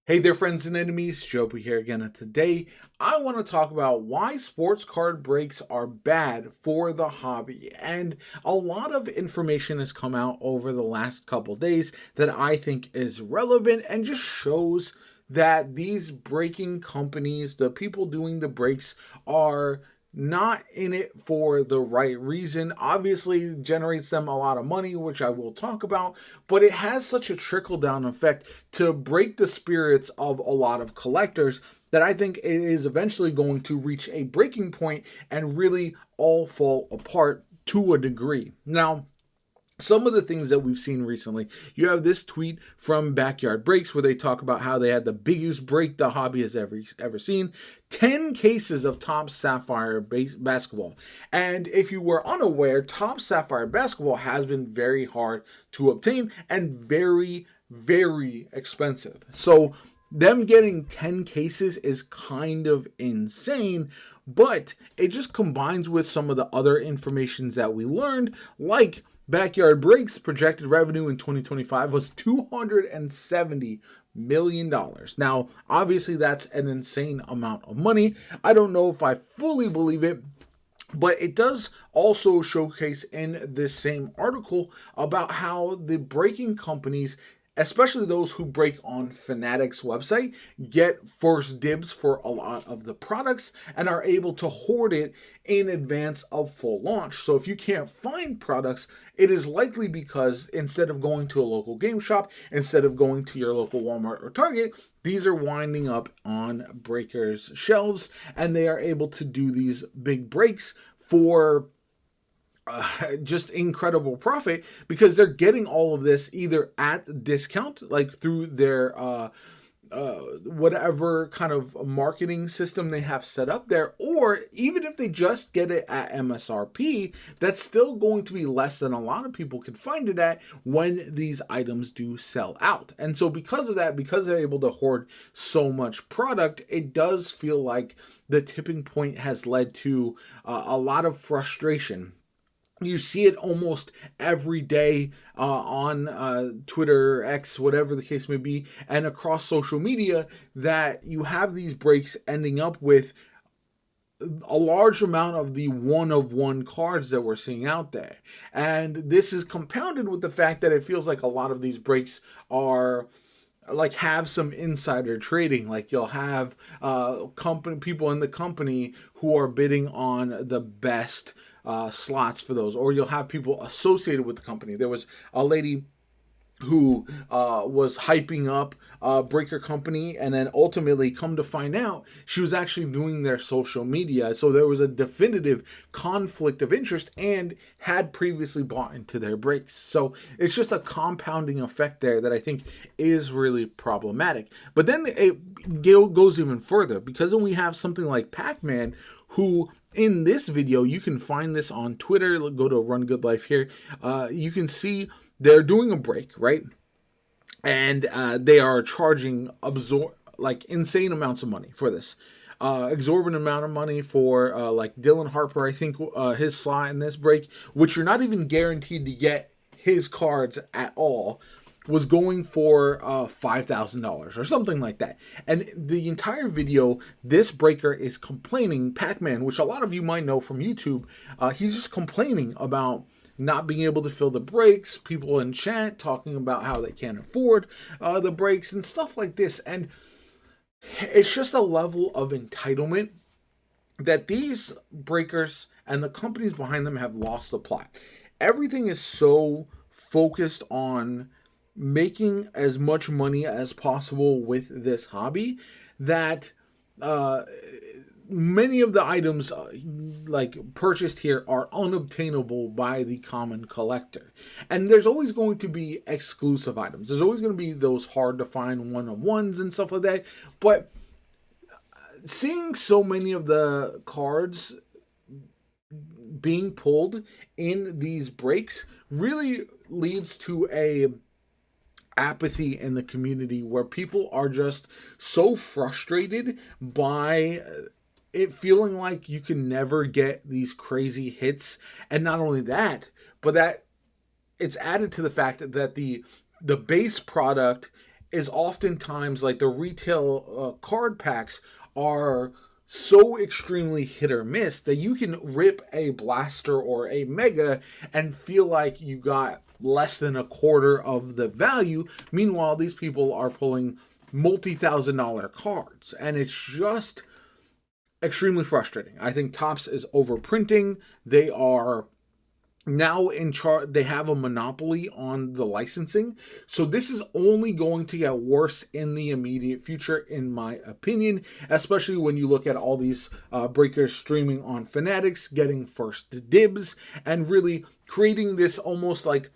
Hey there, friends and enemies. Joby here again, and today I want to talk about why sports card breaks are bad for the hobby. And a lot of information has come out over the last couple days that I think is relevant and just shows that these breaking companies, the people doing the breaks, are not in it for the right reason. Obviously, it generates them a lot of money, which I will talk about, but it has such a trickle down effect to break the spirits of a lot of collectors that I think it is eventually going to reach a breaking point and really all fall apart to a degree. Now, some of the things that we've seen recently, you have this tweet from Backyard Breaks where they talk about how they had the biggest break the hobby has ever seen. 10 cases of Top Sapphire basketball. And if you were unaware, Top Sapphire basketball has been very hard to obtain and very, very expensive. So them getting 10 cases is kind of insane, but it just combines with some of the other informations that we learned, like Backyard Breaks projected revenue in 2025 was $270 million. Now, obviously, that's an insane amount of money. I don't know if I fully believe it, but it does also showcase in this same article about how the breaking companies, especially those who break on Fanatics website, get first dibs for a lot of the products and are able to hoard it in advance of full launch. So if you can't find products, it is likely because instead of going to a local game shop, instead of going to your local Walmart or Target, these are winding up on breakers' shelves and they are able to do these big breaks for just incredible profit because they're getting all of this either at discount, like through their whatever kind of marketing system they have set up there, or even if they just get it at MSRP, that's still going to be less than a lot of people can find it at when these items do sell out. And so because of that, because they're able to hoard so much product, it does feel like the tipping point has led to a lot of frustration. You see it almost every day on Twitter, X, whatever the case may be, and across social media, that you have these breaks ending up with a large amount of the one of one cards that we're seeing out there. And this is compounded with the fact that it feels like a lot of these breaks are like have some insider trading. Like you'll have company people in the company who are bidding on the best slots for those, or you'll have people associated with the company. There was a lady who was hyping up Breaker Company, and then ultimately come to find out she was actually doing their social media. So there was a definitive conflict of interest and had previously bought into their breaks. So it's just a compounding effect there that I think is really problematic. But then it goes even further because then we have something like Pac-Man, who in this video, you can find this on Twitter. Go to Run Good Life here. You can see they're doing a break, right? And they are charging like insane amounts of money for this. Exorbitant amount of money for like Dylan Harper, I think his slot in this break, which you're not even guaranteed to get his cards at all, was going for $5,000 or something like that. And the entire video, this breaker is complaining, Pac-Man, which a lot of you might know from YouTube, he's just complaining about not being able to fill the breaks, people in chat talking about how they can't afford the breaks and stuff like this. And it's just a level of entitlement that these breakers and the companies behind them have lost the plot. Everything is so focused on making as much money as possible with this hobby that many of the items like purchased here are unobtainable by the common collector. And there's always going to be exclusive items. There's always going to be those hard to find one-on-ones and stuff like that. But seeing so many of the cards being pulled in these breaks really leads to a apathy in the community where people are just so frustrated by it feeling like you can never get these crazy hits. And not only that, but that it's added to the fact that the base product is oftentimes like the retail card packs are so extremely hit or miss that you can rip a blaster or a mega and feel like you got less than a quarter of the value. Meanwhile, these people are pulling multi-$1,000 cards, and it's just extremely frustrating. I think Topps is overprinting. They are now in charge. They have a monopoly on the licensing, so this is only going to get worse in the immediate future, in my opinion, especially when you look at all these breakers streaming on Fanatics, getting first dibs, and really creating this almost like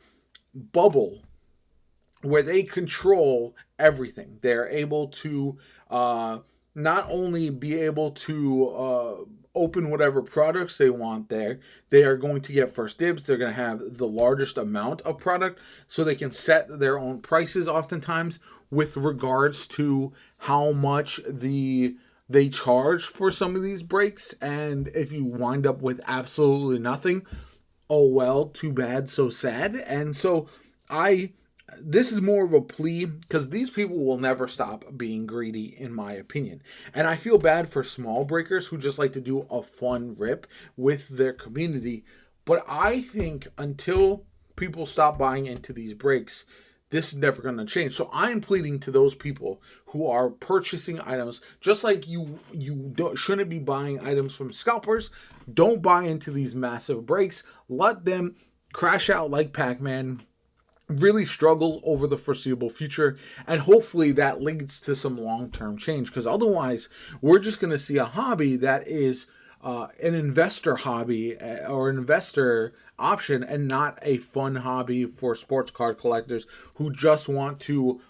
bubble where they control everything. They're able to not only be able to open whatever products they want there, they are going to get first dibs. They're going to have the largest amount of product, so they can set their own prices oftentimes with regards to how much they charge for some of these breaks. And if you wind up with absolutely nothing, oh well, too bad, so sad. And so this is more of a plea because these people will never stop being greedy, in my opinion. And I feel bad for small breakers who just like to do a fun rip with their community. But I think until people stop buying into these breaks, this is never going to change. So I'm pleading to those people who are purchasing items, just like shouldn't be buying items from scalpers. Don't buy into these massive breaks. Let them crash out like Pac-Man, really struggle over the foreseeable future, and hopefully that leads to some long-term change, because otherwise we're just going to see a hobby that is an investor hobby or investor option, and not a fun hobby for sports card collectors who just want to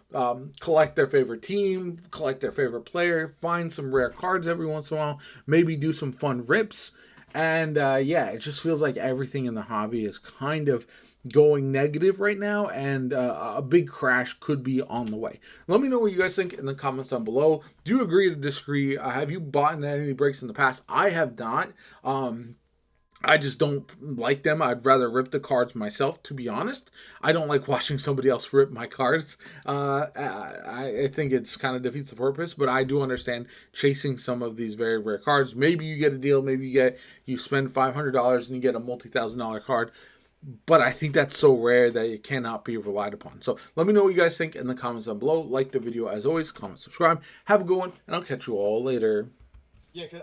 collect their favorite team, collect their favorite player, find some rare cards every once in a while, maybe do some fun rips. And yeah, it just feels like everything in the hobby is kind of going negative right now, and a big crash could be on the way. Let me know what you guys think in the comments down below. Do you agree or disagree? Have you bought into any breaks in the past? I have not. I just don't like them. I'd rather rip the cards myself, to be honest. I don't like watching somebody else rip my cards. I think it's kind of defeats the purpose, but I do understand chasing some of these very rare cards. Maybe you get a deal. Maybe you spend $500 and you get a multi-$1,000 card. But I think that's so rare that it cannot be relied upon. So let me know what you guys think in the comments down below. Like the video as always. Comment, subscribe. Have a good one, and I'll catch you all later. Yeah, 'cause